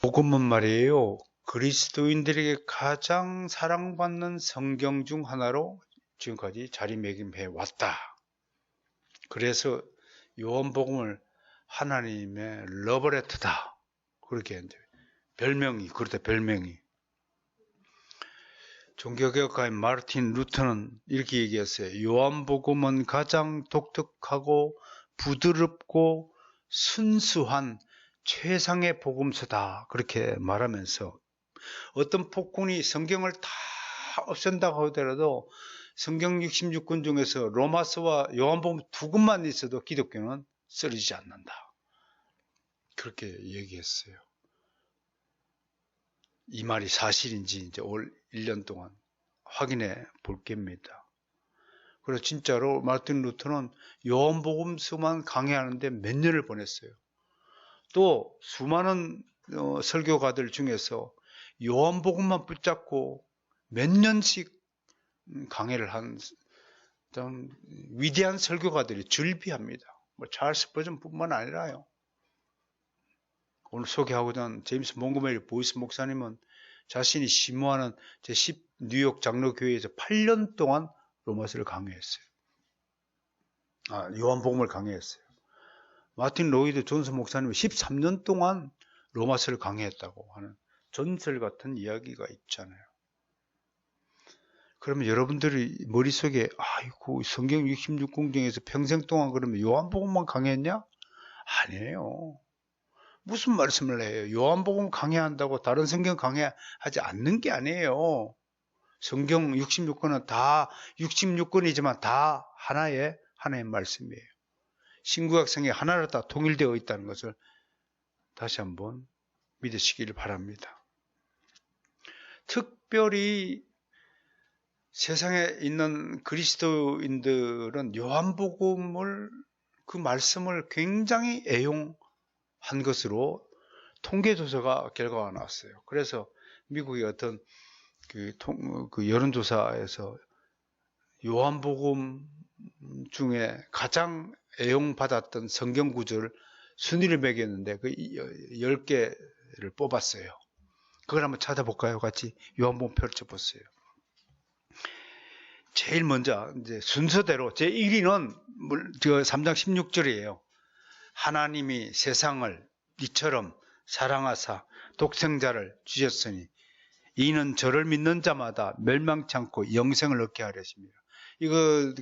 복음은 말이에요. 그리스도인들에게 가장 사랑받는 성경 중 하나로 지금까지 자리매김해 왔다. 그래서 요한복음을 하나님의 러브레터다. 그렇게 했는데 별명이 그렇다. 별명이. 종교개혁가인 마르틴 루터는 이렇게 얘기했어요. 요한복음은 가장 독특하고 부드럽고 순수한 최상의 복음서다. 그렇게 말하면서 어떤 폭군이 성경을 다 없앤다고 하더라도 성경 66권 중에서 로마서와 요한복음 두 권만 있어도 기독교는 쓰러지지 않는다. 그렇게 얘기했어요. 이 말이 사실인지 이제 올 1년 동안 확인해 볼 겁니다. 그래서 진짜로 마르틴 루터는 요한복음서만 강해하는데 몇 년을 보냈어요. 또 수많은 설교가들 중에서 요한복음만 붙잡고 몇 년씩 강해를 한 좀 위대한 설교가들이 즐비합니다. 뭐 찰스 스퍼전뿐만 아니라요. 오늘 소개하고자 하는 제임스 몽고메리 보이스 목사님은 자신이 심호하는 제10 뉴욕 장로교회에서 8년 동안 로마서를 강해했어요. 요한복음을 강해했어요. 마틴 로이드 존스 목사님은 13년 동안 로마서를 강해했다고 하는 전설 같은 이야기가 있잖아요. 그러면 여러분들이 머릿속에 아이고 성경 66권 중에서 평생 동안 그러면 요한복음만 강해했냐? 아니에요. 무슨 말씀을 해요? 요한복음 강해한다고 다른 성경 강해하지 않는 게 아니에요. 성경 66권은 다 66권이지만 다 하나의 말씀이에요. 신구약성에 하나로 다 통일되어 있다는 것을 다시 한번 믿으시기를 바랍니다. 특별히 세상에 있는 그리스도인들은 요한복음을 그 말씀을 굉장히 애용한 것으로 통계조사가 결과가 나왔어요. 그래서 미국의 어떤 그 여론조사에서 요한복음 중에 가장 애용받았던 성경 구절을 순위를 매겼는데 그 10개를 뽑았어요. 그걸 한번 찾아볼까요? 같이 요한복음 펼쳐보세요. 제일 먼저 이제 순서대로 제 1위는 3장 16절이에요. 하나님이 세상을 이처럼 사랑하사 독생자를 주셨으니 이는 저를 믿는 자마다 멸망치 않고 영생을 얻게 하려십니다. 이거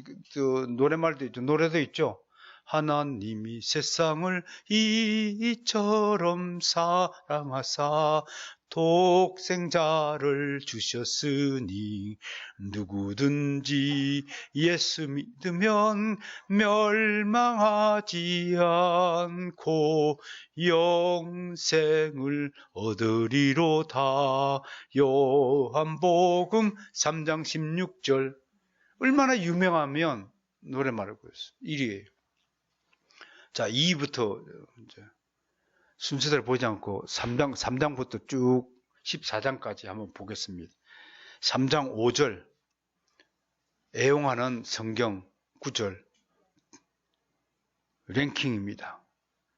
노래말도 있죠. 노래도 있죠. 하나님이 세상을 이처럼 사랑하사 독생자를 주셨으니 누구든지 예수 믿으면 멸망하지 않고 영생을 얻으리로다. 요한복음 3장 16절. 얼마나 유명하면 노래말을 보였어요. 1위에요. 자, 2위부터 이제 순서대로 보지 않고 3장부터 쭉 14장까지 한번 보겠습니다. 3장 5절 애용하는 성경 구절 랭킹입니다.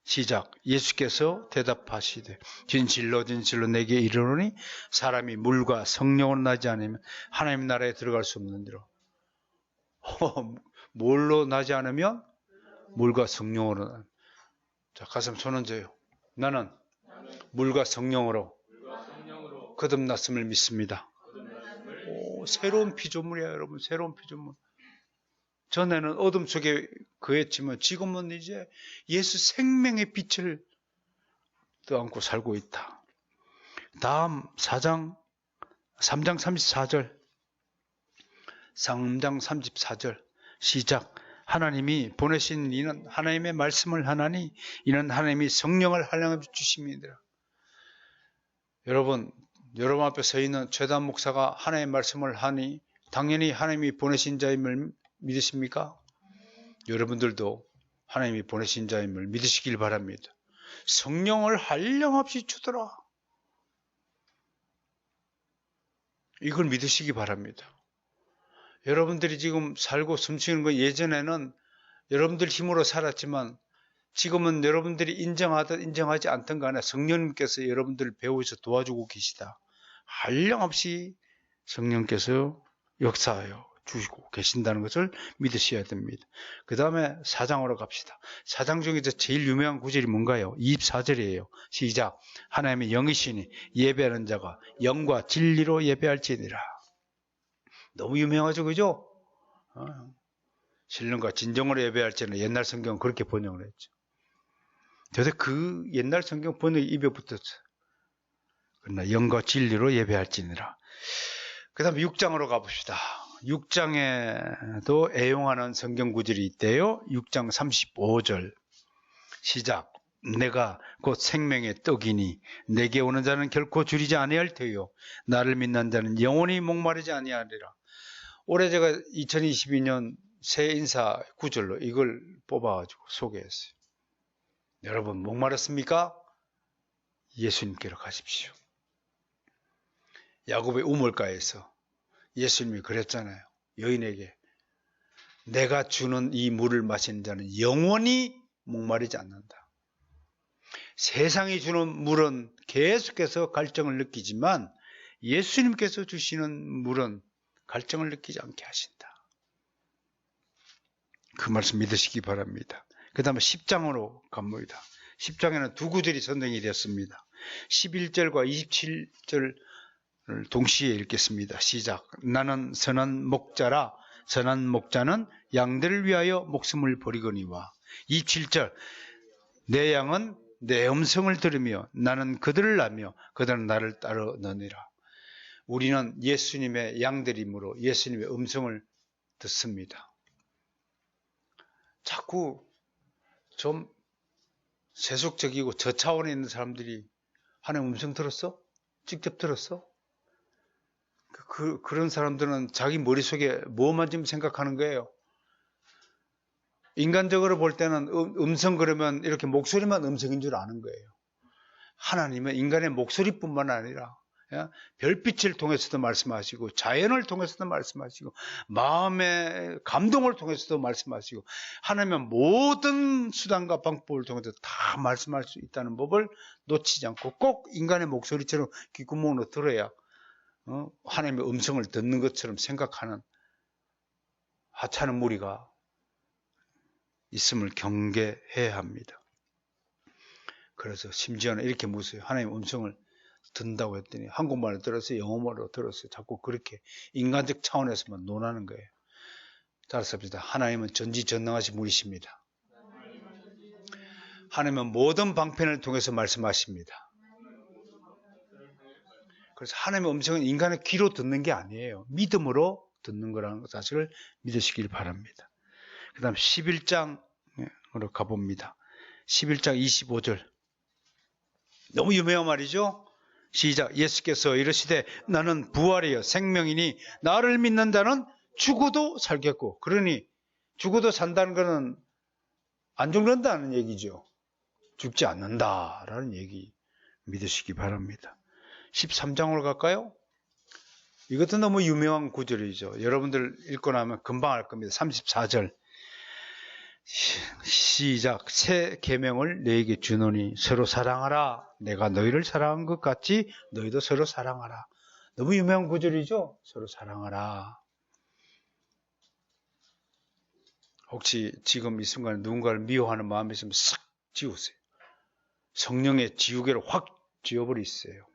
시작. 예수께서 대답하시되 진실로 진실로 내게 이르노니 사람이 물과 성령으로 나지 않으면 하나님 나라에 들어갈 수 없느니라. 뭘로 나지 않으면? 물과 성령으로. 자, 가슴 손 얹어요. 나는 물과 성령으로 거듭났음을 믿습니다. 새로운 피조물이야, 여러분. 새로운 피조물. 전에는 어둠 속에 거했지만 지금은 이제 예수 생명의 빛을 떠안고 살고 있다. 다음 3장 34절. 3장 34절 시작. 하나님이 보내신 이는 하나님의 말씀을 하나니 이는 하나님이 성령을 한량없이 주십니다. 여러분 앞에 서 있는 최단 목사가 하나님의 말씀을 하니 당연히 하나님이 보내신 자임을 믿으십니까? 여러분들도 하나님이 보내신 자임을 믿으시길 바랍니다. 성령을 한량없이 주더라. 이걸 믿으시기 바랍니다. 여러분들이 지금 살고 숨쉬는 거 예전에는 여러분들 힘으로 살았지만 지금은 여러분들이 인정하든 인정하지 않든 간에 성령님께서 여러분들을 배우셔서 도와주고 계시다. 한량없이 성령께서 역사하여 주시고 계신다는 것을 믿으셔야 됩니다. 그 다음에 4장으로 갑시다. 4장 중에서 제일 유명한 구절이 뭔가요? 24절이에요. 시작. 하나님의 영이시니 예배하는 자가 영과 진리로 예배할지니라. 너무 유명하죠, 그죠? 신령과 진정으로 예배할지는 옛날 성경은 그렇게 번역을 했죠. 그래서 그 옛날 성경 번역이 입에 붙었어요. 그러나 영과 진리로 예배할지니라. 그 다음에 6장으로 가봅시다. 6장에도 애용하는 성경 구절이 있대요. 6장 35절 시작. 내가 곧 생명의 떡이니 내게 오는 자는 결코 줄이지 아니할 테요 나를 믿는 자는 영원히 목마르지 아니하리라. 올해 제가 2022년 새 인사 구절로 이걸 뽑아가지고 소개했어요. 여러분 목마르습니까? 예수님께로 가십시오. 야곱의 우물가에서 예수님이 그랬잖아요. 여인에게 내가 주는 이 물을 마시는 자는 영원히 목마르지 않는다. 세상이 주는 물은 계속해서 갈증을 느끼지만 예수님께서 주시는 물은 갈증을 느끼지 않게 하신다. 그 말씀 믿으시기 바랍니다. 그 다음에 10장으로 갑니다. 10장에는 두 구절이 선정이 되었습니다. 11절과 27절 동시에 읽겠습니다. 시작. 나는 선한 목자라 선한 목자는 양들을 위하여 목숨을 버리거니와. 27절 내 양은 내 음성을 들으며 나는 그들을 나며 그들은 나를 따르 너니라. 우리는 예수님의 양들이므로 예수님의 음성을 듣습니다. 자꾸 좀 세속적이고 저차원에 있는 사람들이 하나님 음성 들었어? 직접 들었어? 그런 사람들은 자기 머릿속에 뭐만 좀 생각하는 거예요. 인간적으로 볼 때는 음성 그러면 이렇게 목소리만 음성인 줄 아는 거예요. 하나님은 인간의 목소리뿐만 아니라 별빛을 통해서도 말씀하시고 자연을 통해서도 말씀하시고 마음의 감동을 통해서도 말씀하시고 하나님은 모든 수단과 방법을 통해서 다 말씀할 수 있다는 법을 놓치지 않고 꼭 인간의 목소리처럼 귓구멍으로 들어야 하나님의 음성을 듣는 것처럼 생각하는 하찮은 무리가 있음을 경계해야 합니다. 그래서 심지어는 이렇게 묻어요. 하나님의 음성을 듣는다고 했더니 한국말로 들었어요? 영어말로 들었어요? 자꾸 그렇게 인간적 차원에서만 논하는 거예요. 따라서 하나님은 전지전능하신 분이십니다. 하나님은 모든 방편을 통해서 말씀하십니다. 그래서 하나님의 음성은 인간의 귀로 듣는 게 아니에요. 믿음으로 듣는 거라는 사실을 믿으시길 바랍니다. 그 다음 11장으로 가봅니다. 11장 25절. 너무 유명한 말이죠. 시작. 예수께서 이르시되 나는 부활이여 생명이니 나를 믿는 자는 죽어도 살겠고. 그러니 죽어도 산다는 것은 안 죽는다는 얘기죠. 죽지 않는다라는 얘기 믿으시기 바랍니다. 13장으로 갈까요? 이것도 너무 유명한 구절이죠. 여러분들 읽고 나면 금방 알 겁니다. 34절 시작. 새 계명을 너에게 주노니 서로 사랑하라. 내가 너희를 사랑한 것 같이 너희도 서로 사랑하라. 너무 유명한 구절이죠. 서로 사랑하라. 혹시 지금 이 순간에 누군가를 미워하는 마음이 있으면 싹 지우세요. 성령의 지우개를 확 지워버리세요.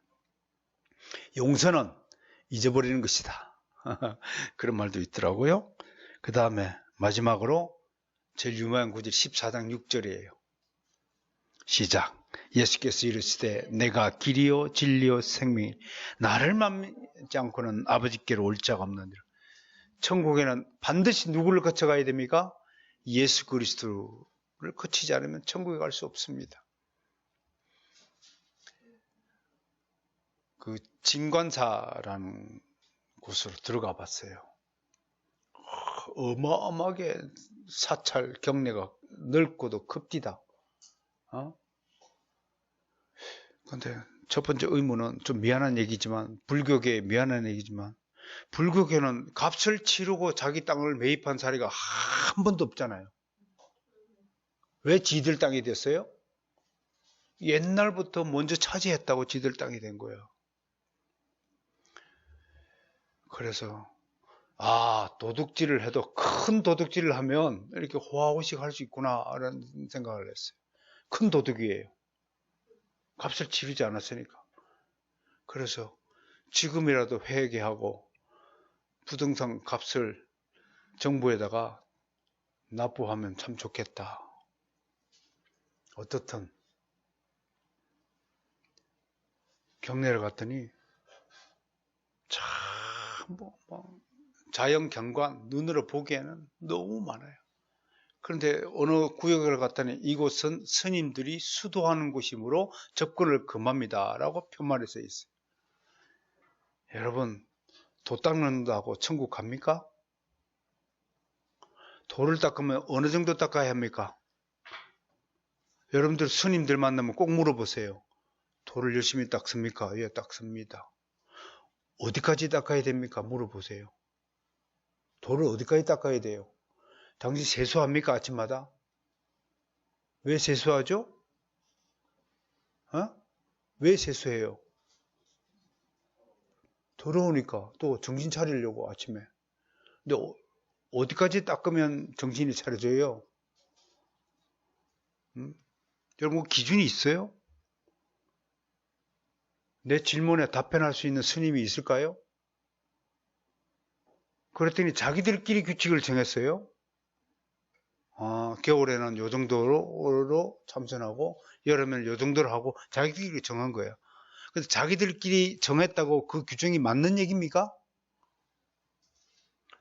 용서는 잊어버리는 것이다. 그런 말도 있더라고요. 그 다음에 마지막으로 제일 유명한 구절 14장 6절이에요. 시작. 예수께서 이르시되 내가 길이요 진리요 생명이 나를 만지 않고는 아버지께로 올 자가 없느니라. 천국에는 반드시 누구를 거쳐가야 됩니까? 예수 그리스도를 거치지 않으면 천국에 갈 수 없습니다. 그 진관사라는 곳으로 들어가 봤어요. 어마어마하게 사찰 경내가 넓고도 큽디다. 근데 첫 번째 의문은 좀 미안한 얘기지만, 불교계에 미안한 얘기지만, 불교계는 값을 치르고 자기 땅을 매입한 사례가 한 번도 없잖아요. 왜 지들 땅이 됐어요? 옛날부터 먼저 차지했다고 지들 땅이 된 거예요. 그래서 도둑질을 해도 큰 도둑질을 하면 이렇게 호화호식 할 수 있구나라는 생각을 했어요. 큰 도둑이에요. 값을 치르지 않았으니까. 그래서 지금이라도 회개하고 부동산 값을 정부에다가 납부하면 참 좋겠다. 어떻든 경례를 갔더니 참 자연 경관 눈으로 보기에는 너무 많아요. 그런데 어느 구역을 갔더니 이곳은 스님들이 수도하는 곳이므로 접근을 금합니다 라고 표말에 써 있어요. 여러분, 도 닦는다고 천국 갑니까? 도를 닦으면 어느 정도 닦아야 합니까? 여러분들 스님들 만나면 꼭 물어보세요. 도를 열심히 닦습니까? 예, 닦습니다. 어디까지 닦아야 됩니까? 물어보세요. 도를 어디까지 닦아야 돼요? 당신 세수합니까? 아침마다? 왜 세수하죠? 왜 세수해요? 더러우니까. 또 정신 차리려고 아침에. 근데 어디까지 닦으면 정신이 차려져요? 여러분 기준이 있어요? 내 질문에 답변할 수 있는 스님이 있을까요? 그랬더니 자기들끼리 규칙을 정했어요. 겨울에는 요 정도로 참선하고 여름에는 요 정도로 하고 자기들끼리 정한 거예요. 근데 자기들끼리 정했다고 그 규정이 맞는 얘기입니까?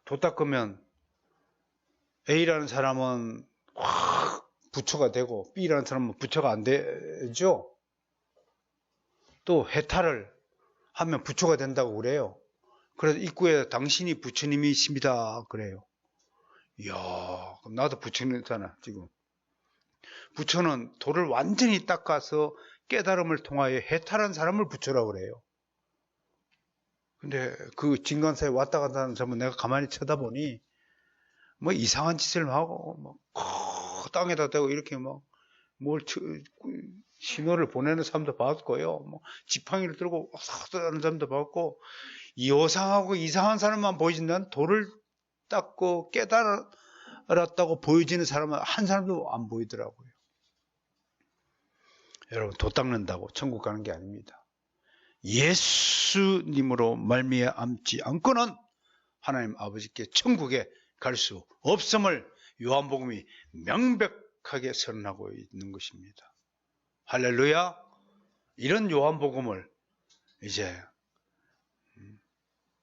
도 닦으면 A라는 사람은 확 부처가 되고 B라는 사람은 부처가 안 되죠. 또 해탈을 하면 부처가 된다고 그래요. 그래서 입구에 당신이 부처님이십니다 그래요. 이야, 그럼 나도 부처님이잖아 지금. 부처는 도를 완전히 닦아서 깨달음을 통하여 해탈한 사람을 부처라고 그래요. 근데 그 진간사에 왔다 갔다 하는 사람은 내가 가만히 쳐다보니 뭐 이상한 짓을 하고 뭐 땅에다 대고 이렇게 뭐 뭘 신호를 보내는 사람도 봤고요. 뭐 지팡이를 들고 하는 사람도 봤고 요상하고 이상한 사람만 보여진다는 도를 닦고 깨달았다고 보여지는 사람은 한 사람도 안 보이더라고요. 여러분 도 닦는다고 천국 가는 게 아닙니다. 예수님으로 말미암지 않고는 하나님 아버지께 천국에 갈 수 없음을 요한복음이 명백하게 선언하고 있는 것입니다. 할렐루야. 이런 요한복음을 이제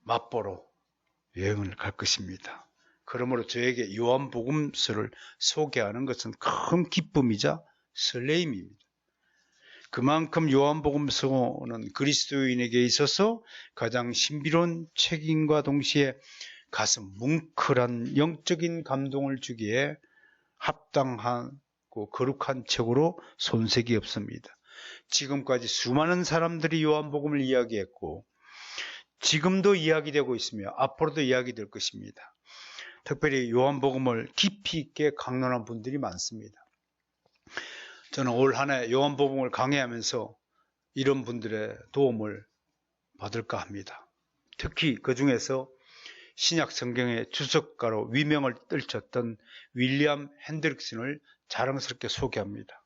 맛보러 여행을 갈 것입니다. 그러므로 저에게 요한복음서를 소개하는 것은 큰 기쁨이자 설레임입니다. 그만큼 요한복음서는 그리스도인에게 있어서 가장 신비로운 책임과 동시에 가슴 뭉클한 영적인 감동을 주기에 합당하고 거룩한 책으로 손색이 없습니다. 지금까지 수많은 사람들이 요한복음을 이야기했고 지금도 이야기되고 있으며 앞으로도 이야기될 것입니다. 특별히 요한복음을 깊이 있게 강론한 분들이 많습니다. 저는 올 한 해 요한복음을 강의하면서 이런 분들의 도움을 받을까 합니다. 특히 그 중에서 신약 성경의 주석가로 위명을 떨쳤던 윌리엄 핸드릭슨을 자랑스럽게 소개합니다.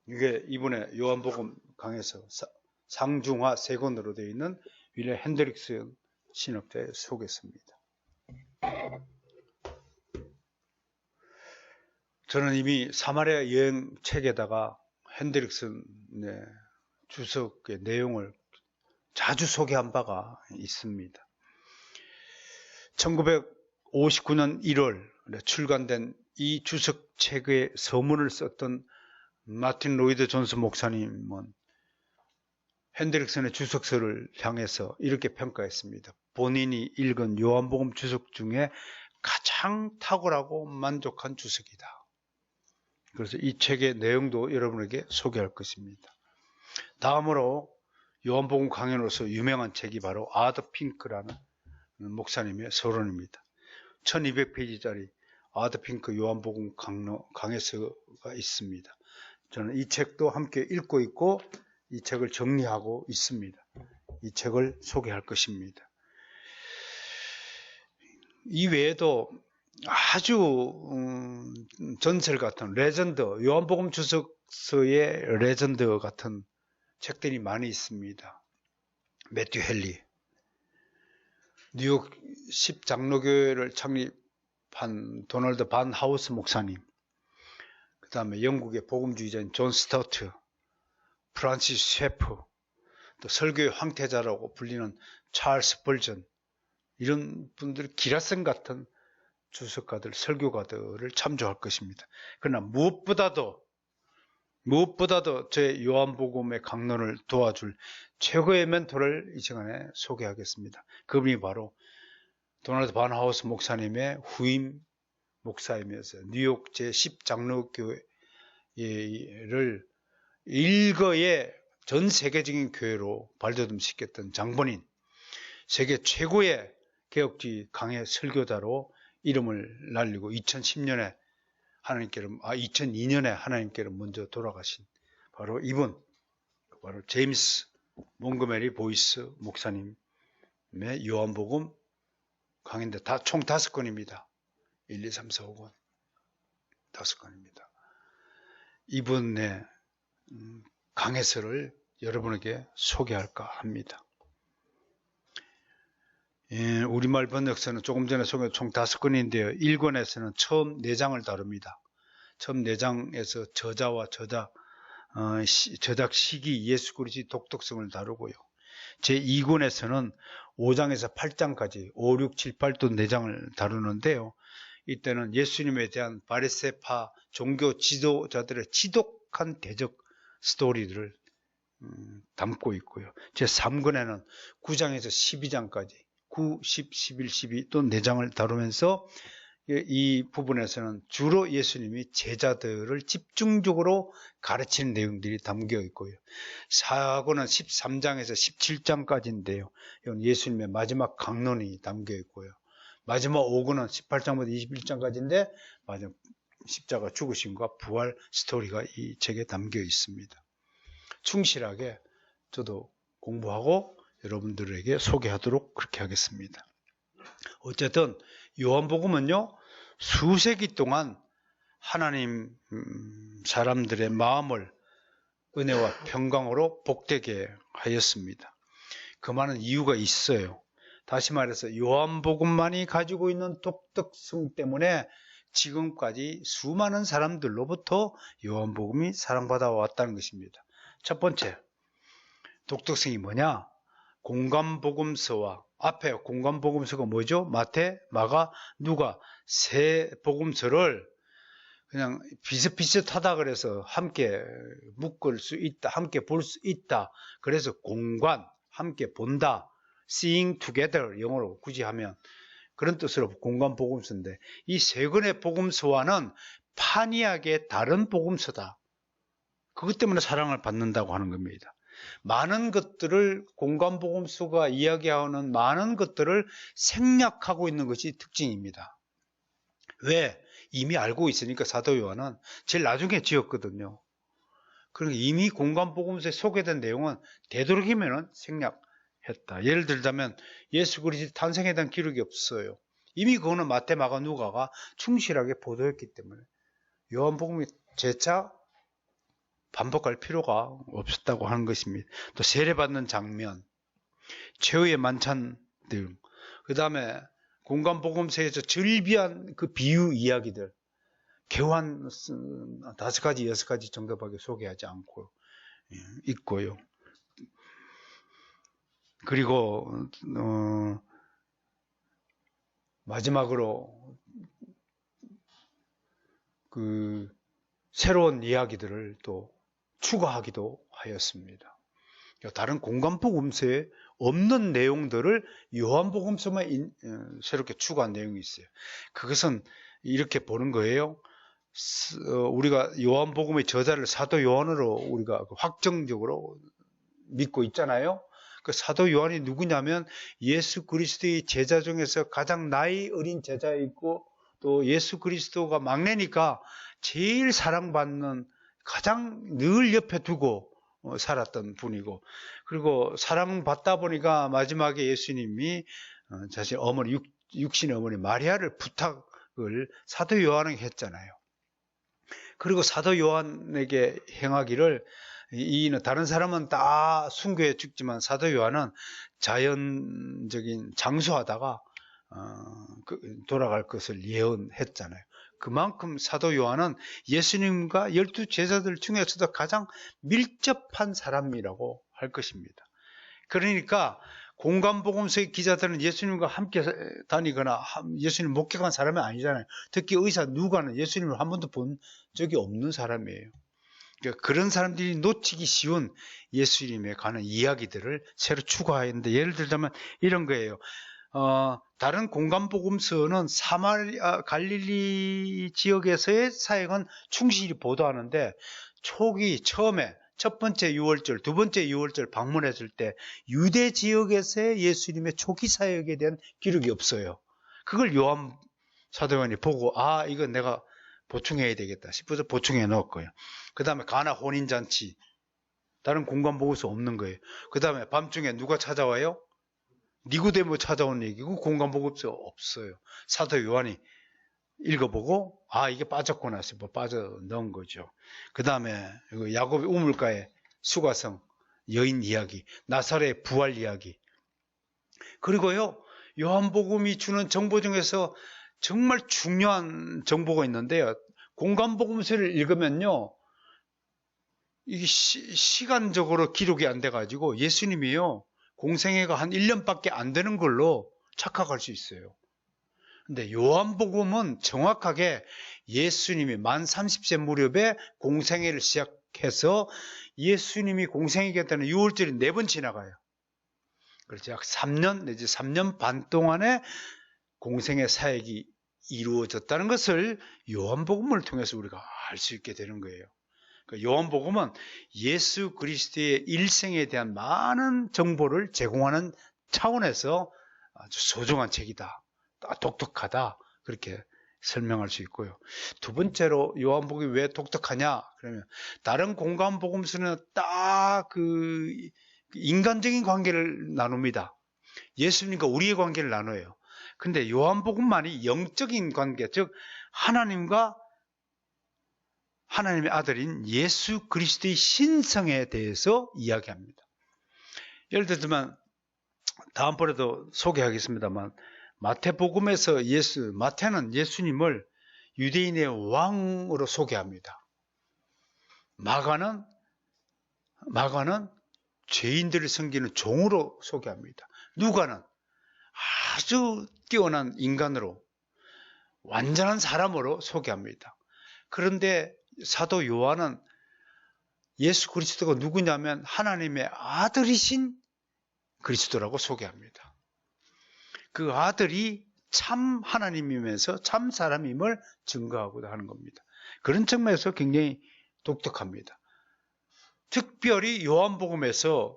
이게 이번에 요한복음 강에서 상중하 3권으로 되어 있는 윌리엄 핸드릭슨 신학자의 소개서입니다. 저는 이미 사마리아 여행 책에다가 핸드릭슨의 주석의 내용을 자주 소개한 바가 있습니다. 1959년 1월 출간된 이 주석책의 서문을 썼던 마틴 로이드 존스 목사님은 핸드릭슨의 주석서를 향해서 이렇게 평가했습니다. 본인이 읽은 요한복음 주석 중에 가장 탁월하고 만족한 주석이다. 그래서 이 책의 내용도 여러분에게 소개할 것입니다. 다음으로 요한복음 강연으로서 유명한 책이 바로 아더 핑크라는 목사님의 서론입니다. 1200페이지짜리 아드핑크 요한복음 강해서가 있습니다. 저는 이 책도 함께 읽고 있고 이 책을 정리하고 있습니다. 이 책을 소개할 것입니다. 이 외에도 아주 전설 같은 레전드, 요한복음 주석서의 레전드 같은 책들이 많이 있습니다. 매튜 헨리, 뉴욕 10장로교회를 창립한 도널드 반 하우스 목사님, 그 다음에 영국의 복음주의자인 존 스타우트, 프란시스 셰프, 또 설교의 황태자라고 불리는 찰스 벌전, 이런 분들 기라성 같은 주석가들, 설교가들을 참조할 것입니다. 그러나 무엇보다도 제 요한복음의 강론을 도와줄 최고의 멘토를 이 시간에 소개하겠습니다. 그분이 바로 도널드 반 하우스 목사님의 후임 목사이면서 뉴욕 제10장로교회를 일거에 전 세계적인 교회로 발돋움시켰던 장본인, 세계 최고의 개혁주의 강해 설교자로 이름을 날리고 2002년에 하나님께로 먼저 돌아가신 바로 이분, 바로 제임스 몽고메리 보이스 목사님의 요한복음 강의인데 총 5권입니다. 1, 2, 3, 4, 5권 5권입니다. 이분의 강해설을 여러분에게 소개할까 합니다. 우리말 번역서는 조금 전에 소개한 총 5권인데요. 1권에서는 처음 4장을 다룹니다. 처음 4장에서 저자와 저작 시기, 예수 그리스도의 독특성을 다루고요. 제2권에서는 5장에서 8장까지 5, 6, 7, 8도 4장을 다루는데요. 이때는 예수님에 대한 바리새파 종교 지도자들의 지독한 대적 스토리들을 담고 있고요. 제3권에는 9장에서 12장까지 9, 10, 11, 12 또 4장을 다루면서 이 부분에서는 주로 예수님이 제자들을 집중적으로 가르치는 내용들이 담겨 있고요. 4권은 13장에서 17장까지인데요. 이건 예수님의 마지막 강론이 담겨 있고요. 마지막 5권은 18장부터 21장까지인데 마지막 십자가 죽으심과 부활 스토리가 이 책에 담겨 있습니다. 충실하게 저도 공부하고 여러분들에게 소개하도록 그렇게 하겠습니다. 어쨌든 요한복음은요, 수세기 동안 하나님 사람들의 마음을 은혜와 평강으로 복되게 하였습니다. 그 많은 이유가 있어요. 다시 말해서 요한복음만이 가지고 있는 독특성 때문에 지금까지 수많은 사람들로부터 요한복음이 사랑받아 왔다는 것입니다. 첫 번째, 독특성이 뭐냐? 공감복음서와 앞에 공감복음서가 뭐죠? 마태, 마가, 누가 세 복음서를 그냥 비슷비슷하다 그래서 함께 묶을 수 있다, 함께 볼 수 있다. 그래서 공관, 함께 본다, seeing together 영어로 굳이 하면 그런 뜻으로 공감복음서인데 이 세 권의 복음서와는 판이하게 다른 복음서다. 그것 때문에 사랑을 받는다고 하는 겁니다. 많은 것들을 공감복음서가 이야기하는 많은 것들을 생략하고 있는 것이 특징입니다. 왜? 이미 알고 있으니까 사도 요한은 제일 나중에 지었거든요. 그러니까 이미 공감복음서에 소개된 내용은 되도록이면 생략했다. 예를 들자면 예수 그리스도 탄생에 대한 기록이 없어요. 이미 그거는 마태, 마가, 누가가 충실하게 보도했기 때문에 요한복음이 재차 반복할 필요가 없었다고 하는 것입니다. 또 세례받는 장면, 최후의 만찬 등, 그 다음에 공감복음서에서 즐비한 그 비유 이야기들, 개환 5가지, 6가지 정도밖에 소개하지 않고 있고요. 그리고 마지막으로 그 새로운 이야기들을 또 추가하기도 하였습니다. 다른 공감복음서에 없는 내용들을 요한복음서만 새롭게 추가한 내용이 있어요. 그것은 이렇게 보는 거예요. 우리가 요한복음의 저자를 사도 요한으로 우리가 확정적으로 믿고 있잖아요. 그 사도 요한이 누구냐면 예수 그리스도의 제자 중에서 가장 나이 어린 제자이고 또 예수 그리스도가 막내니까 제일 사랑받는, 가장 늘 옆에 두고 살았던 분이고, 그리고 사랑받다 보니까 마지막에 예수님이 자신 어머니, 육신의 어머니 마리아를 부탁을 사도 요한에게 했잖아요. 그리고 사도 요한에게 행하기를, 이는 다른 사람은 다 순교해 죽지만 사도 요한은 자연적인 장수하다가 돌아갈 것을 예언했잖아요. 그만큼 사도 요한은 예수님과 12제자들 중에서도 가장 밀접한 사람이라고 할 것입니다. 그러니까 공관복음서의 기자들은 예수님과 함께 다니거나 예수님 목격한 사람이 아니잖아요. 특히 의사 누가는 예수님을 한 번도 본 적이 없는 사람이에요. 그러니까 그런 사람들이 놓치기 쉬운 예수님에 관한 이야기들을 새로 추가했는데, 예를 들자면 이런 거예요. 다른 공관복음서는 사마리아 갈릴리 지역에서의 사역은 충실히 보도하는데, 초기 처음에 첫 번째 6월절, 두 번째 6월절 방문했을 때 유대 지역에서의 예수님의 초기 사역에 대한 기록이 없어요. 그걸 요한 사도 요한이 보고, 이거 내가 보충해야 되겠다 싶어서 보충해 넣었고요. 그 다음에 가나 혼인잔치, 다른 공관복음서 없는 거예요. 그 다음에 밤중에 누가 찾아와요? 니고데모 찾아온 얘기고 공관복음서 없어요. 사도 요한이 읽어보고 이게 빠졌구나 싶어 빠져 넣은 거죠. 그 다음에 야곱의 우물가의 수가성 여인 이야기, 나사렛의 부활 이야기, 그리고요 요한복음이 주는 정보 중에서 정말 중요한 정보가 있는데요. 공관복음서를 읽으면요, 이게 시간적으로 기록이 안 돼가지고 예수님이요 공생애가 한 1년밖에 안 되는 걸로 착각할 수 있어요. 근데 요한복음은 정확하게 예수님이 만 30세 무렵에 공생애를 시작해서 예수님이 공생애겠다는 6월절이 4번 지나가요. 그래서 약 3년 내지 3년 반 동안에 공생애 사역이 이루어졌다는 것을 요한복음을 통해서 우리가 알 수 있게 되는 거예요. 그러니까 요한복음은 예수 그리스도의 일생에 대한 많은 정보를 제공하는 차원에서 아주 소중한 책이다, 독특하다, 그렇게 설명할 수 있고요. 두 번째로 요한복음이 왜 독특하냐 그러면, 다른 공관복음서는 딱 인간적인 관계를 나눕니다. 예수님과 우리의 관계를 나눠요. 근데 요한복음만이 영적인 관계, 즉 하나님과 하나님의 아들인 예수 그리스도의 신성에 대해서 이야기합니다. 예를 들면 다음번에도 소개하겠습니다만, 마태복음에서 마태는 예수님을 유대인의 왕으로 소개합니다. 마가는 죄인들을 섬기는 종으로 소개합니다. 누가는 아주 뛰어난 인간으로, 완전한 사람으로 소개합니다. 그런데 사도 요한은 예수 그리스도가 누구냐면 하나님의 아들이신 그리스도라고 소개합니다. 그 아들이 참 하나님이면서 참 사람임을 증거하고자 하는 겁니다. 그런 측면에서 굉장히 독특합니다. 특별히 요한복음에서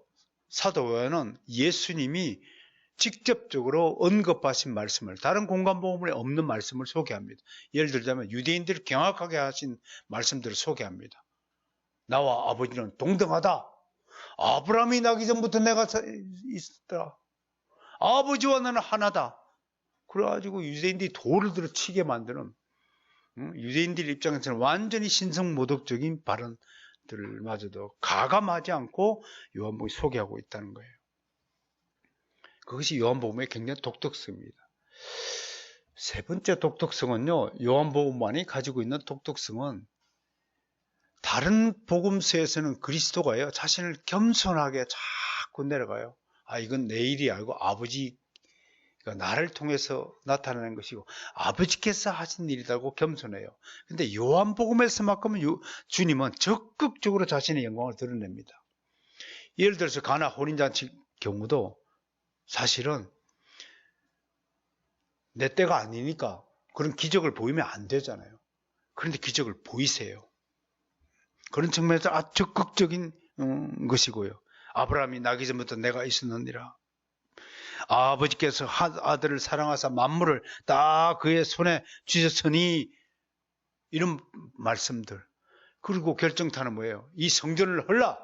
사도 요한은 예수님이 직접적으로 언급하신 말씀을, 다른 공관복음에 없는 말씀을 소개합니다. 예를 들자면 유대인들이 경악하게 하신 말씀들을 소개합니다. 나와 아버지는 동등하다. 아브라함이 나기 전부터 내가 있었다. 아버지와 나는 하나다. 그래가지고 유대인들이 돌을 들어 치게 만드는, 유대인들 입장에서는 완전히 신성모독적인 발언들마저도 가감하지 않고 요한복음이 소개하고 있다는 거예요. 그것이 요한복음의 굉장히 독특성입니다. 세 번째 독특성은요, 요한복음만이 가지고 있는 독특성은, 다른 복음서에서는 그리스도가요 자신을 겸손하게 자꾸 내려가요. 이건 내 일이 아니고 아버지가 나를 통해서 나타나는 것이고 아버지께서 하신 일이라고 겸손해요. 근데 요한복음에서만큼은 주님은 적극적으로 자신의 영광을 드러냅니다. 예를 들어서 가나 혼인잔치 경우도 사실은 내 때가 아니니까 그런 기적을 보이면 안 되잖아요. 그런데 기적을 보이세요. 그런 측면에서 아주 적극적인 것이고요. 아브라함이 나기 전부터 내가 있었느니라. 아버지께서 아들을 사랑하사 만물을 다 그의 손에 쥐셨으니, 이런 말씀들. 그리고 결정타는 뭐예요? 이 성전을 헐라,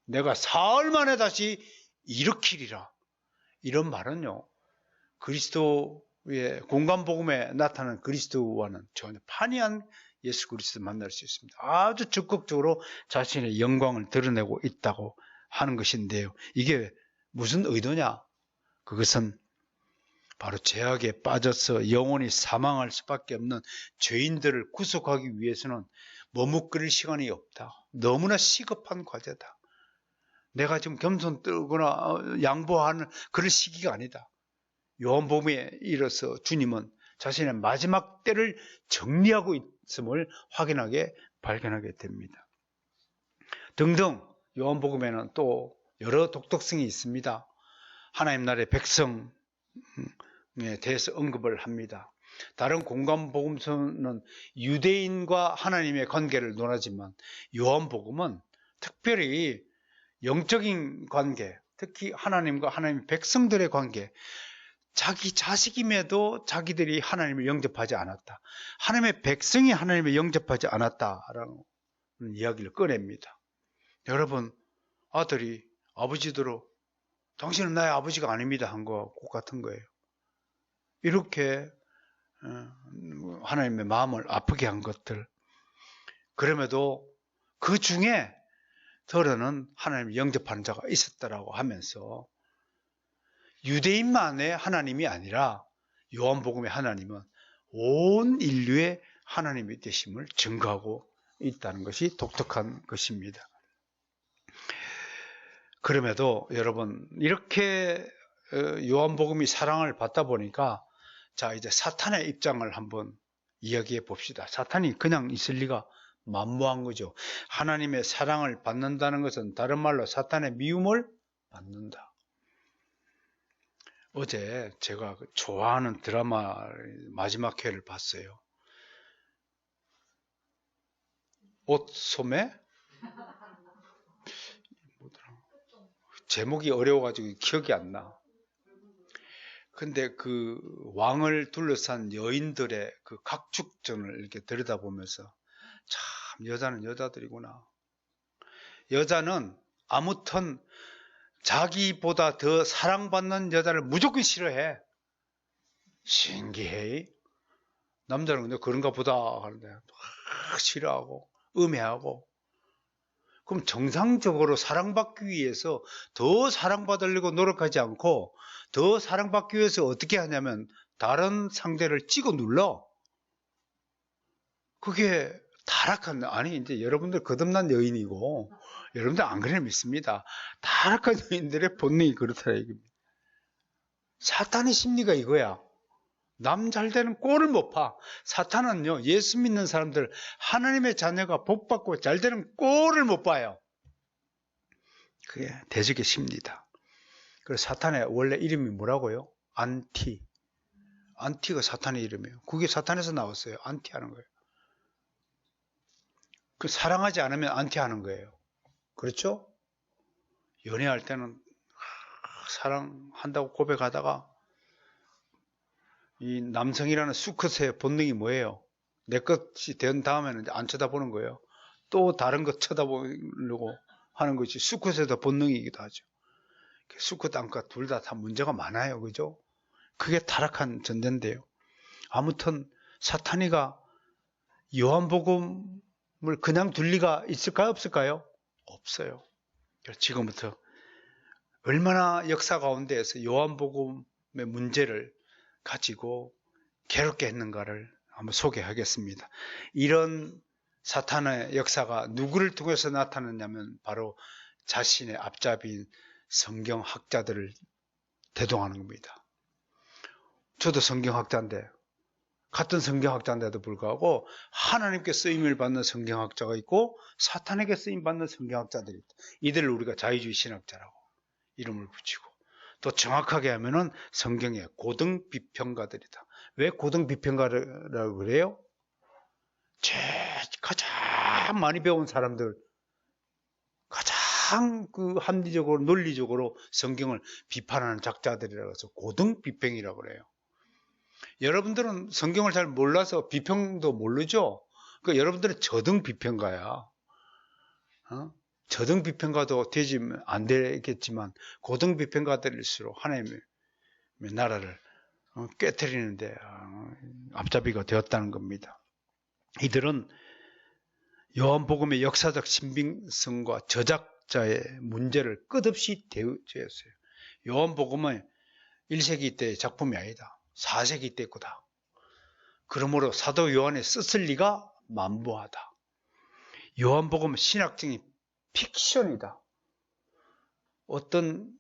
내가 사흘 만에 다시 일으키리라. 이런 말은요, 그리스도의 공간복음에 나타나는 그리스도와는 전혀 판이한 예수 그리스도를 만날 수 있습니다. 아주 적극적으로 자신의 영광을 드러내고 있다고 하는 것인데요. 이게 무슨 의도냐? 그것은 바로 죄악에 빠져서 영원히 사망할 수밖에 없는 죄인들을 구속하기 위해서는 머뭇거릴 시간이 없다. 너무나 시급한 과제다. 내가 지금 겸손 뜨거나 양보하는 그런 시기가 아니다. 요한복음에 이르러서 주님은 자신의 마지막 때를 정리하고 있음을 확인하게 발견하게 됩니다. 등등 요한복음에는 또 여러 독특성이 있습니다. 하나님 나라의 백성에 대해서 언급을 합니다. 다른 공간복음서는 유대인과 하나님의 관계를 논하지만 요한복음은 특별히 영적인 관계, 특히 하나님과 하나님의 백성들의 관계, 자기 자식임에도 자기들이 하나님을 영접하지 않았다. 하나님의 백성이 하나님을 영접하지 않았다라는 이야기를 꺼냅니다. 여러분, 아들이 아버지대로 당신은 나의 아버지가 아닙니다 한 거하고 같은 거예요. 이렇게 하나님의 마음을 아프게 한 것들, 그럼에도 그 중에 더러는 하나님을 영접하는 자가 있었다라고 하면서 유대인만의 하나님이 아니라 요한복음의 하나님은 온 인류의 하나님이 되심을 증거하고 있다는 것이 독특한 것입니다. 그럼에도 여러분, 이렇게 요한복음이 사랑을 받다 보니까 자, 이제 사탄의 입장을 한번 이야기해 봅시다. 사탄이 그냥 있을 리가 만무한 거죠. 하나님의 사랑을 받는다는 것은 다른 말로 사탄의 미움을 받는다. 어제 제가 좋아하는 드라마 마지막 회를 봤어요. 옷소매? 제목이 어려워가지고 기억이 안 나. 근데 그 왕을 둘러싼 여인들의 그 각축전을 이렇게 들여다보면서 참 여자는 여자들이구나. 여자는 아무튼 자기보다 더 사랑받는 여자를 무조건 싫어해. 신기해. 남자는 근데 그런가 보다 하는데 싫어하고 음해하고. 그럼 정상적으로 사랑받기 위해서 더 사랑받으려고 노력하지 않고 더 사랑받기 위해서 어떻게 하냐면 다른 상대를 찍어 눌러. 그게 타락한, 아니 이제 여러분들 거듭난 여인이고 여러분들 안 그래 믿습니다. 타락한 여인들의 본능이 그렇다 얘기입니다. 사탄의 심리가 이거야. 남 잘 되는 꼴을 못 봐. 사탄은요, 예수 믿는 사람들, 하나님의 자녀가 복받고 잘 되는 꼴을 못 봐요. 그게 대적의 심리다. 그래서 사탄의 원래 이름이 뭐라고요? 안티. 안티가 사탄의 이름이에요. 그게 사탄에서 나왔어요. 안티하는 거예요. 그 사랑하지 않으면 안티하는 거예요. 그렇죠? 연애할 때는 사랑한다고 고백하다가 이 남성이라는 수컷의 본능이 뭐예요? 내 것이 된 다음에는 안 쳐다보는 거예요. 또 다른 것 쳐다보려고 하는 것이 수컷의 본능이기도 하죠. 수컷 암컷 둘 다 문제가 많아요. 그죠? 그게 타락한 전제인데요. 아무튼 사탄이가 요한복음을 그냥 둘 리가 있을까요? 없을까요? 없어요. 지금부터 얼마나 역사 가운데에서 요한복음의 문제를 가지고 괴롭게 했는가를 한번 소개하겠습니다. 이런 사탄의 역사가 누구를 통해서 나타났냐면 바로 자신의 앞잡이인 성경학자들을 대동하는 겁니다. 저도 성경학자인데, 같은 성경학자인데도 불구하고 하나님께 쓰임을 받는 성경학자가 있고 사탄에게 쓰임받는 성경학자들이 있다. 이들을 우리가 자유주의 신학자라고 이름을 붙이고, 또 정확하게 하면은 성경의 고등비평가들이다. 왜 고등비평가라고 그래요? 가장 많이 배운 사람들, 가장 가장 그 합리적으로 논리적으로 성경을 비판하는 작자들이라고 해서 고등 비평이라고 그래요. 여러분들은 성경을 잘 몰라서 비평도 모르죠. 그러니까 여러분들은 저등 비평가야. 저등 비평가도 되지 안 되겠지만 고등 비평가들일수록 하나님의 나라를 깨트리는데 앞잡이가 되었다는 겁니다. 이들은 요한복음의 역사적 신빙성과 저작자의 문제를 끝없이 대우했어요. 요한복음은 1세기 때의 작품이 아니다. 4세기 때 거다. 그러므로 사도 요한의 썼을 리가 만무하다. 요한복음은 신학적인 픽션이다. 어떤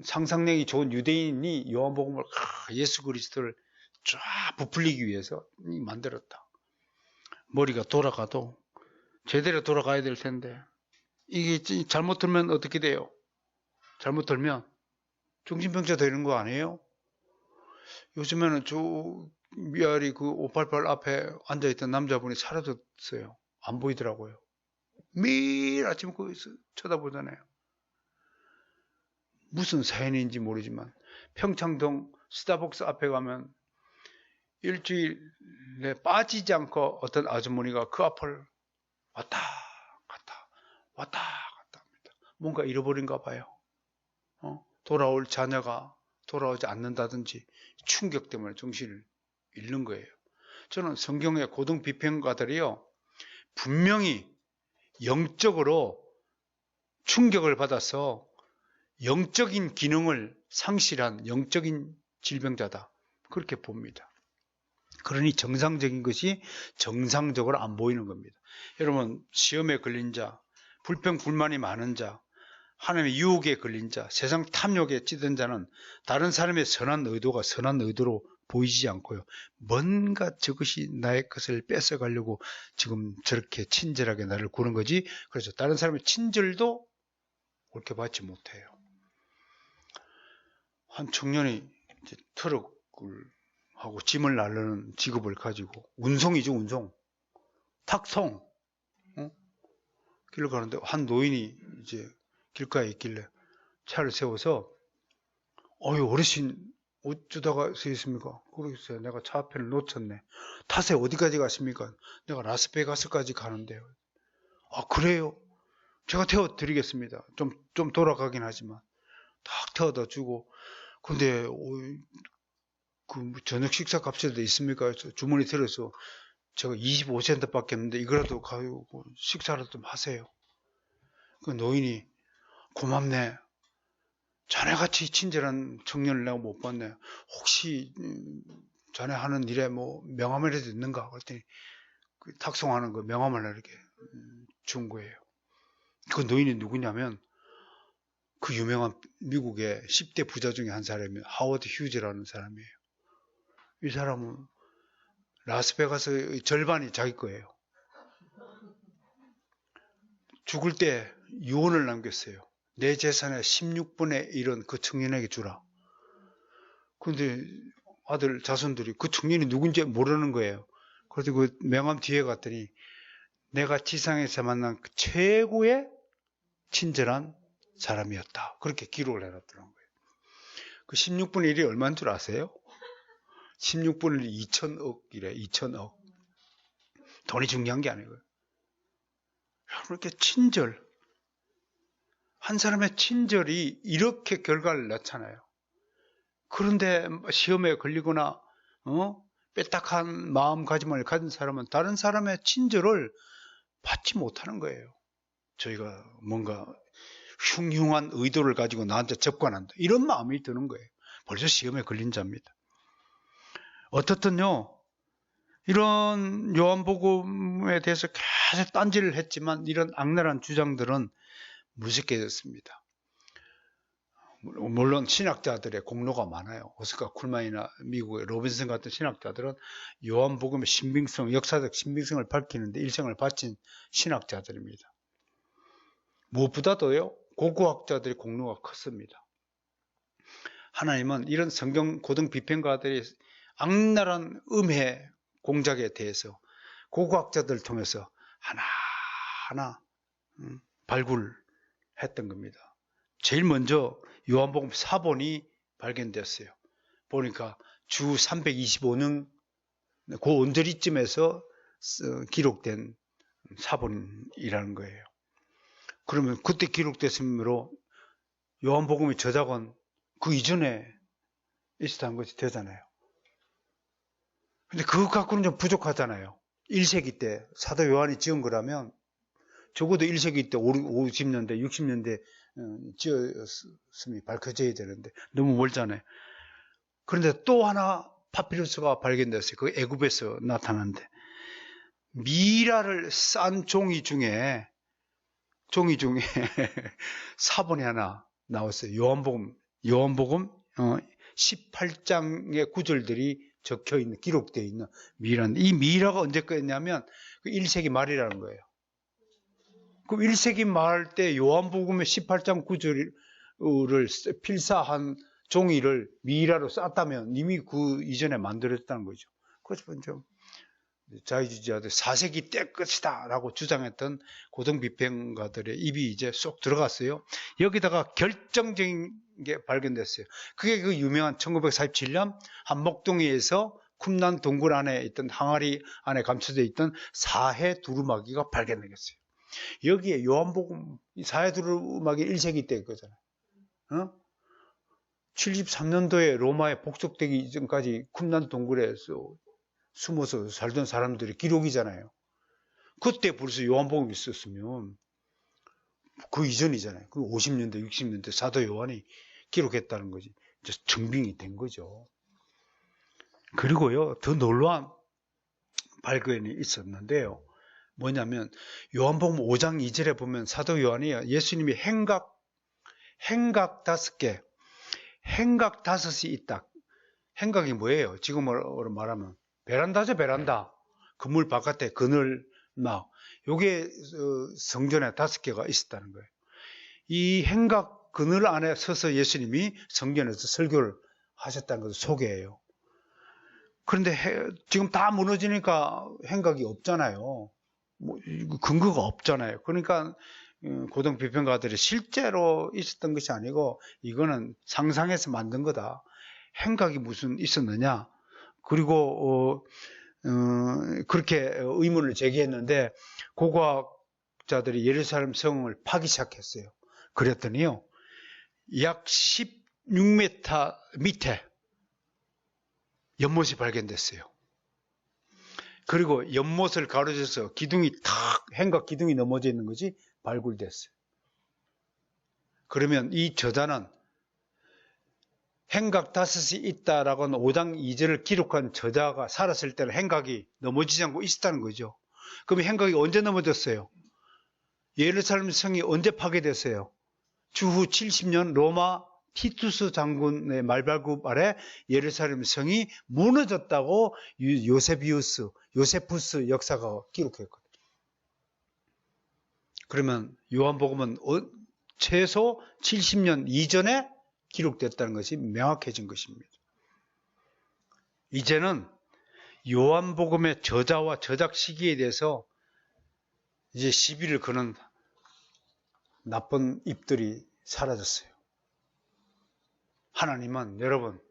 상상력이 좋은 유대인이 요한복음을 예수 그리스도를 쫙 부풀리기 위해서 만들었다. 머리가 돌아가도 제대로 돌아가야 될 텐데 이게 잘못 들면 어떻게 돼요? 잘못 들면 정신병자 되는 거 아니에요? 요즘에는 저 미아리 그 588 앞에 앉아있던 남자분이 사라졌어요. 안 보이더라고요. 매일 아침 거기서 쳐다보잖아요. 무슨 사연인지 모르지만 평창동 스타벅스 앞에 가면 일주일에 빠지지 않고 어떤 아주머니가 그 앞을 왔다 갔다 왔다 갔다 합니다. 뭔가 잃어버린가 봐요. 돌아올 자녀가 돌아오지 않는다든지 충격 때문에 정신을 잃는 거예요. 저는 성경의 고등 비평가들이요, 분명히 영적으로 충격을 받아서 영적인 기능을 상실한 영적인 질병자다, 그렇게 봅니다. 그러니 정상적인 것이 정상적으로 안 보이는 겁니다. 여러분, 시험에 걸린 자, 불평 불만이 많은 자, 하나님의 유혹에 걸린 자, 세상 탐욕에 찌든 자는 다른 사람의 선한 의도가 선한 의도로 보이지 않고요, 뭔가 저것이 나의 것을 뺏어가려고 지금 저렇게 친절하게 나를 구는 거지, 그래서 다른 사람의 친절도 옳게 받지 못해요. 한 청년이 이제 트럭을 하고 짐을 나르는 직업을 가지고, 운송이죠, 운송. 탁송. 길을 가는데 한 노인이 이제 길가에 있길래 차를 세워서, 어르신 어쩌다가 서 있습니까? 그러겠어요. 내가 차 앞에를 놓쳤네. 타세요. 어디까지 가십니까? 내가 라스베가스까지 가는데요. 아, 그래요? 제가 태워드리겠습니다. 좀 돌아가긴 하지만. 딱 태워다 주고, 근데 그 저녁 식사 값이라도 있습니까? 주머니 들어서 제가 25센트 밖에 없는데 이거라도 가지고 식사라도 좀 하세요. 그 노인이, 고맙네. 자네같이 친절한 청년을 내가 못 봤네. 혹시 자네 하는 일에 뭐 명함이라도 있는가? 그랬더니 그 탁송하는 그 명함을 이렇게 준 거예요. 그 노인이 누구냐면 그 유명한 미국의 10대 부자 중에 한 사람이에요. 하워드 휴즈라는 사람이에요. 이 사람은 라스베가스의 절반이 자기 거예요. 죽을 때 유언을 남겼어요. 내 재산의 16분의 1은 그 청년에게 주라. 근데 아들 자손들이 그 청년이 누군지 모르는 거예요. 그래서 그 명함 뒤에 갔더니 내가 지상에서 만난 그 최고의 친절한 사람이었다, 그렇게 기록을 해놨더라는 거예요. 그 16분의 1이 얼마인 줄 아세요? 16분의 1이 2천억이래. 2천억. 돈이 중요한 게 아니고요. 그렇게 친절, 한 사람의 친절이 이렇게 결과를 낳잖아요. 그런데 시험에 걸리거나 빼딱한 마음가짐을 가진 사람은 다른 사람의 친절을 받지 못하는 거예요. 저희가 뭔가 흉흉한 의도를 가지고 나한테 접근한다, 이런 마음이 드는 거예요. 벌써 시험에 걸린 자입니다. 어떻든요, 이런 요한복음에 대해서 계속 딴지를 했지만 이런 악랄한 주장들은 무색해졌습니다. 물론 신학자들의 공로가 많아요. 오스카 쿨만이나 미국의 로빈슨 같은 신학자들은 요한복음의 신빙성, 역사적 신빙성을 밝히는데 일생을 바친 신학자들입니다. 무엇보다도요, 고고학자들의 공로가 컸습니다. 하나님은 이런 성경 고등 비평가들의 악랄한 음해 공작에 대해서 고고학자들을 통해서 하나하나 발굴해 했던 겁니다. 제일 먼저 요한복음 4본이 발견됐어요. 보니까 주 325는 그 언저리쯤에서 기록된 사본이라는 거예요. 그러면 그때 기록됐으므로 요한복음의 저작은 그 이전에 있었다는 것이 되잖아요. 근데 그것 갖고는 좀 부족하잖아요. 1세기 때 사도 요한이 지은 거라면 적어도 1세기 때 50년대, 60년대 지었음이 밝혀져야 되는데 너무 멀잖아요. 그런데 또 하나 파피루스가 발견됐어요. 그 애굽에서 나타났는데 미라를 싼 종이 중에 사본이 하나 나왔어요. 요한복음 18장의 구절들이 적혀있는, 기록되어 있는 미라인데, 이 미라가 언제 거였냐면 1세기 말이라는 거예요. 그 1세기 말 때 요한복음의 18장 구절을 필사한 종이를 미라로 쌌다면 이미 그 이전에 만들었다는 거죠. 그래서 좀 자유주의자들 4세기 때 끝이다 라고 주장했던 고등비평가들의 입이 이제 쏙 들어갔어요. 여기다가 결정적인 게 발견됐어요. 그게 그 유명한 1947년 한목동에서 쿰란 동굴 안에 있던 항아리 안에 감춰져 있던 사해 두루마기가 발견되겠어요. 여기에 요한복음 사해 두루마기 1세기 때 거잖아요. 73년도에 로마에 복속되기 이전까지 쿰란 동굴에서 숨어서 살던 사람들의 기록이잖아요. 그때 벌써 요한복음이 있었으면 그 이전이잖아요. 그 50년대, 60년대 사도 요한이 기록했다는 거지. 이제 증빙이 된 거죠. 그리고요, 더 놀라운 발견이 있었는데요. 뭐냐면 요한복음 5장 2절에 보면 사도 요한이 예수님이 행각 5개, 행각 5이 있다. 행각이 뭐예요? 지금으로 말하면 베란다죠, 베란다. 건물 바깥에 그늘막. 요게 성전에 5개가 있었다는 거예요. 이 행각 그늘 안에 서서 예수님이 성전에서 설교를 하셨다는 것을 소개해요. 그런데 지금 다 무너지니까 행각이 없잖아요. 뭐 근거가 없잖아요. 그러니까 고등비평가들이 실제로 있었던 것이 아니고 이거는 상상해서 만든 거다. 행각이 무슨 있었느냐. 그리고 그렇게 의문을 제기했는데 고고학자들이 예루살렘 성을 파기 시작했어요. 그랬더니요, 약 16m 밑에 연못이 발견됐어요. 그리고 연못을 가로져서 기둥이 행각 기둥이 넘어져 있는 것이 발굴됐어요. 그러면 이 저자는 행각 5이 있다라고 하는 5장 2절을 기록한 저자가 살았을 때는 행각이 넘어지지 않고 있었다는 거죠. 그럼 행각이 언제 넘어졌어요? 예루살렘 성이 언제 파괴됐어요? 주후 70년 로마 티투스 장군의 말발굽 아래 예루살렘 성이 무너졌다고 요세푸스 역사가 기록했거든요. 그러면 요한복음은 최소 70년 이전에 기록됐다는 것이 명확해진 것입니다. 이제는 요한복음의 저자와 저작 시기에 대해서 이제 시비를 거는 나쁜 입들이 사라졌어요. 하나님은 여러분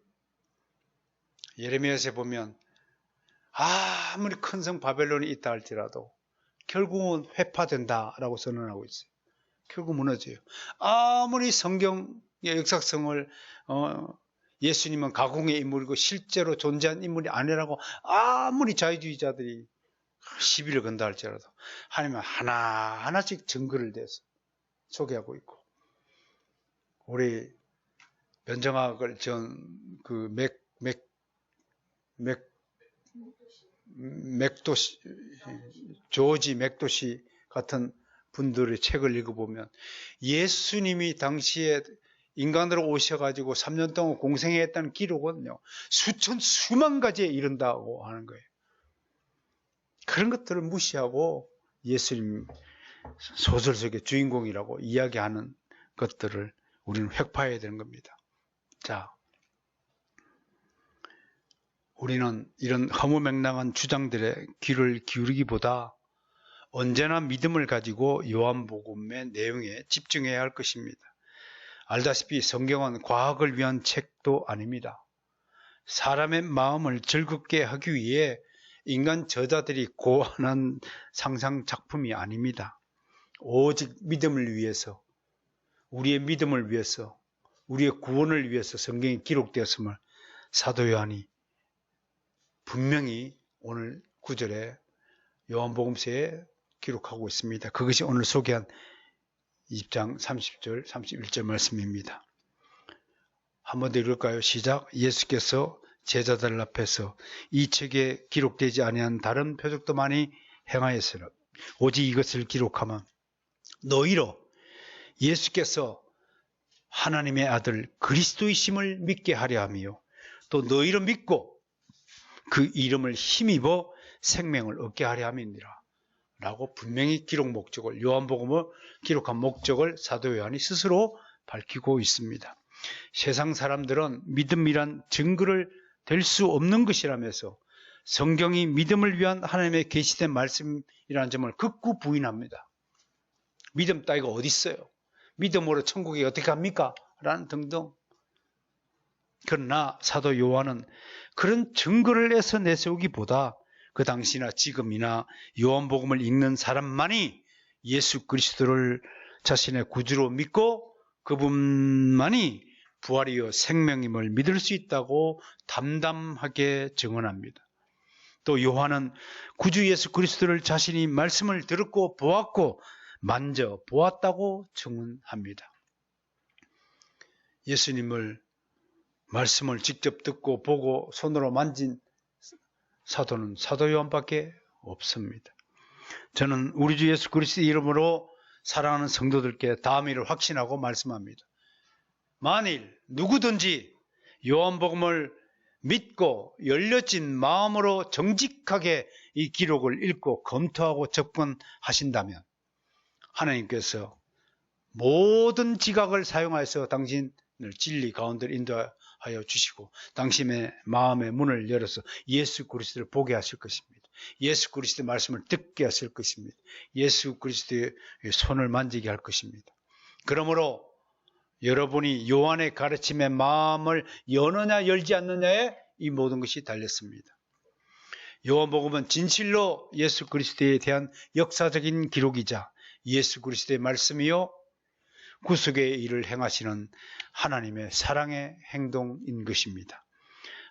예레미야서에 보면 아무리 큰 성 바벨론이 있다 할지라도 결국은 회파된다라고 선언하고 있어요. 결국 무너져요. 아무리 성경의 역사성을 예수님은 가공의 인물이고 실제로 존재한 인물이 아니라고 아무리 자유주의자들이 시비를 건다 할지라도 하나님은 하나하나씩 증거를 대서 소개하고 있고, 우리 변정학을 맥도시, 조지 맥도시 같은 분들의 책을 읽어보면 예수님이 당시에 인간으로 오셔가지고 3년 동안 공생했다는 기록은요, 수만 가지에 이른다고 하는 거예요. 그런 것들을 무시하고 예수님 소설 속의 주인공이라고 이야기하는 것들을 우리는 획파해야 되는 겁니다. 자, 우리는 이런 허무맹랑한 주장들에 귀를 기울이기보다 언제나 믿음을 가지고 요한복음의 내용에 집중해야 할 것입니다. 알다시피 성경은 과학을 위한 책도 아닙니다. 사람의 마음을 즐겁게 하기 위해 인간 저자들이 고안한 상상 작품이 아닙니다. 오직 믿음을 위해서, 우리의 믿음을 위해서, 우리의 구원을 위해서 성경이 기록되었음을 사도 요한이 분명히 오늘 9절에 요한복음서에 기록하고 있습니다. 그것이 오늘 소개한 20장 30절, 31절 말씀입니다. 한 번 더 읽을까요? 시작. 예수께서 제자들 앞에서 이 책에 기록되지 아니한 다른 표적도 많이 행하였으나 오직 이것을 기록하면 너희로 예수께서 하나님의 아들 그리스도이심을 믿게 하려 하며 또 너희로 믿고 그 이름을 힘입어 생명을 얻게 하려 함이니라 라고 분명히 기록 목적을, 요한복음을 기록한 목적을 사도 요한이 스스로 밝히고 있습니다. 세상 사람들은 믿음이란 증거를 될 수 없는 것이라면서 성경이 믿음을 위한 하나님의 계시된 말씀이라는 점을 극구 부인합니다. 믿음 따위가 어디 있어요? 믿음으로 천국에 어떻게 갑니까? 라는 등등. 그러나 사도 요한은 그런 증거를 애써 내세우기보다 그 당시나 지금이나 요한복음을 읽는 사람만이 예수 그리스도를 자신의 구주로 믿고 그분만이 부활이요 생명임을 믿을 수 있다고 담담하게 증언합니다. 또 요한은 구주 예수 그리스도를 자신이 말씀을 들었고 보았고 만져 보았다고 증언합니다. 예수님을 말씀을 직접 듣고 보고 손으로 만진 사도는 사도 요한밖에 없습니다. 저는 우리 주 예수 그리스도 이름으로 사랑하는 성도들께 다음일을 확신하고 말씀합니다. 만일 누구든지 요한복음을 믿고 열려진 마음으로 정직하게 이 기록을 읽고 검토하고 접근하신다면 하나님께서 모든 지각을 사용하여서 당신을 진리 가운데로 인도하여 주시고 당신의 마음의 문을 열어서 예수 그리스도를 보게 하실 것입니다. 예수 그리스도의 말씀을 듣게 하실 것입니다. 예수 그리스도의 손을 만지게 할 것입니다. 그러므로 여러분이 요한의 가르침에 마음을 여느냐 열지 않느냐에 이 모든 것이 달렸습니다. 요한복음은 진실로 예수 그리스도에 대한 역사적인 기록이자 예수 그리스도의 말씀이요 구속의 일을 행하시는 하나님의 사랑의 행동인 것입니다.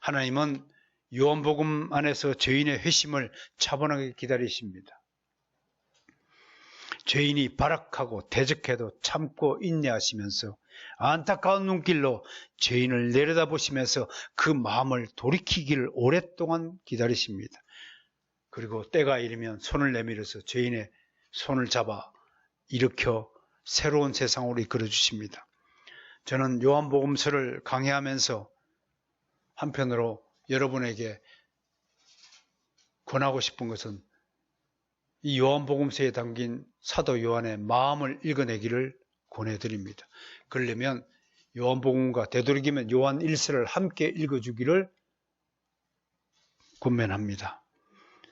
하나님은 요한복음 안에서 죄인의 회심을 차분하게 기다리십니다. 죄인이 발악하고 대적해도 참고 인내하시면서 안타까운 눈길로 죄인을 내려다보시면서 그 마음을 돌이키기를 오랫동안 기다리십니다. 그리고 때가 이르면 손을 내밀어서 죄인의 손을 잡아 일으켜 새로운 세상으로 이끌어 주십니다. 저는 요한복음서를 강해하면서 한편으로 여러분에게 권하고 싶은 것은 이 요한복음서에 담긴 사도 요한의 마음을 읽어내기를 권해드립니다. 그러려면 요한복음과 되도록이면 요한 1서를 함께 읽어주기를 권면합니다.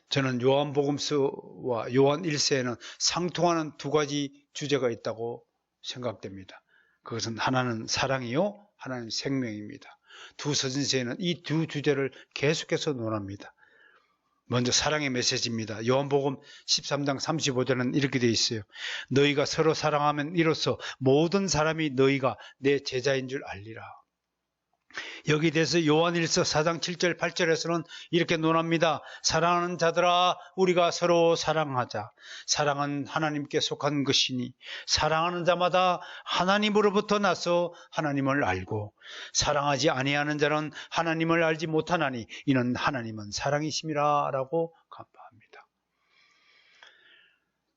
저는 요한복음서와 요한 1서에는 상통하는 두 가지 주제가 있다고 생각됩니다. 그것은 하나는 사랑이요, 하나는 생명입니다. 두 서신서에는 이 두 주제를 계속해서 논합니다. 먼저 사랑의 메시지입니다. 요한복음 13장 35절은 이렇게 되어 있어요. 너희가 서로 사랑하면 이로써 모든 사람이 너희가 내 제자인 줄 알리라. 여기에 대해서 요한일서 4장 7절 8절에서는 이렇게 논합니다. 사랑하는 자들아 우리가 서로 사랑하자. 사랑은 하나님께 속한 것이니 사랑하는 자마다 하나님으로부터 나서 하나님을 알고 사랑하지 아니하는 자는 하나님을 알지 못하나니 이는 하나님은 사랑이심이라 라고 간파합니다.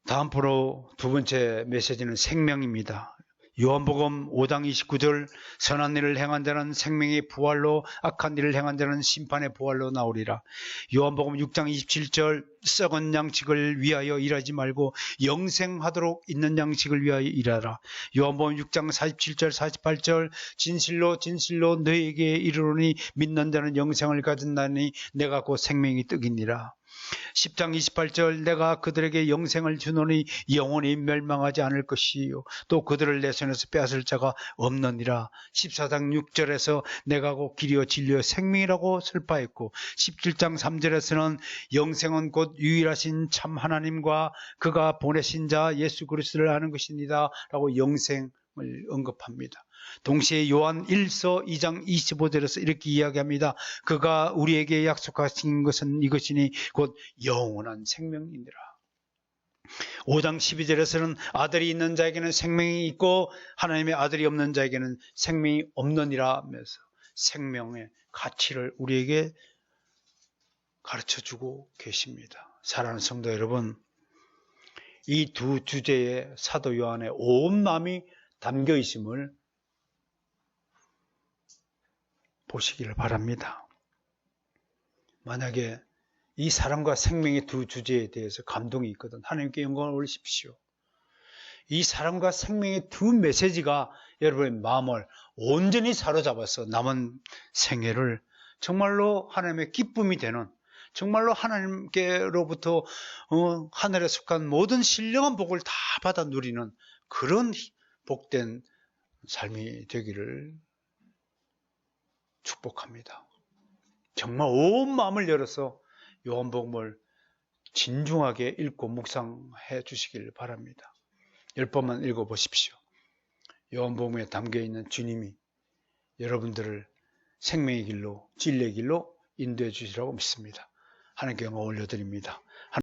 다음으로 두 번째 메시지는 생명입니다. 요한복음 5장 29절 선한 일을 행한 자는 생명의 부활로 악한 일을 행한 자는 심판의 부활로 나오리라. 요한복음 6장 27절 썩은 양식을 위하여 일하지 말고 영생하도록 있는 양식을 위하여 일하라. 요한복음 6장 47절 48절 진실로 진실로 너희에게 이르노니 믿는 자는 영생을 가진다니 내가 곧 생명이 떡이니라. 10장 28절 내가 그들에게 영생을 주노니 영원히 멸망하지 않을 것이요 또 그들을 내 손에서 빼앗을 자가 없느니라. 14장 6절에서 내가 곧 길이요 진리요 생명이라고 설파했고 17장 3절에서는 영생은 곧 유일하신 참 하나님과 그가 보내신 자 예수 그리스도를 아는 것입니다 라고 영생을 언급합니다. 동시에 요한 1서 2장 25절에서 이렇게 이야기합니다. 그가 우리에게 약속하신 것은 이것이니 곧 영원한 생명이니라. 5장 12절에서는 아들이 있는 자에게는 생명이 있고 하나님의 아들이 없는 자에게는 생명이 없느니라 하면서 생명의 가치를 우리에게 가르쳐주고 계십니다. 사랑하는 성도 여러분, 이 두 주제에 사도 요한의 온 마음이 담겨 있음을 보시기를 바랍니다. 만약에 이 사랑과 생명의 두 주제에 대해서 감동이 있거든 하나님께 영광을 올리십시오. 이 사랑과 생명의 두 메시지가 여러분의 마음을 온전히 사로잡아서 남은 생애를 정말로 하나님의 기쁨이 되는, 정말로 하나님께로부터 하늘에 속한 모든 신령한 복을 다 받아 누리는 그런 복된 삶이 되기를 축복합니다. 정말 온 마음을 열어서 요한복음을 진중하게 읽고 묵상해 주시길 바랍니다. 10번만 읽어보십시오. 요한복음에 담겨있는 주님이 여러분들을 생명의 길로 진리의 길로 인도해 주시라고 믿습니다. 하나님께 영광 올려드립니다.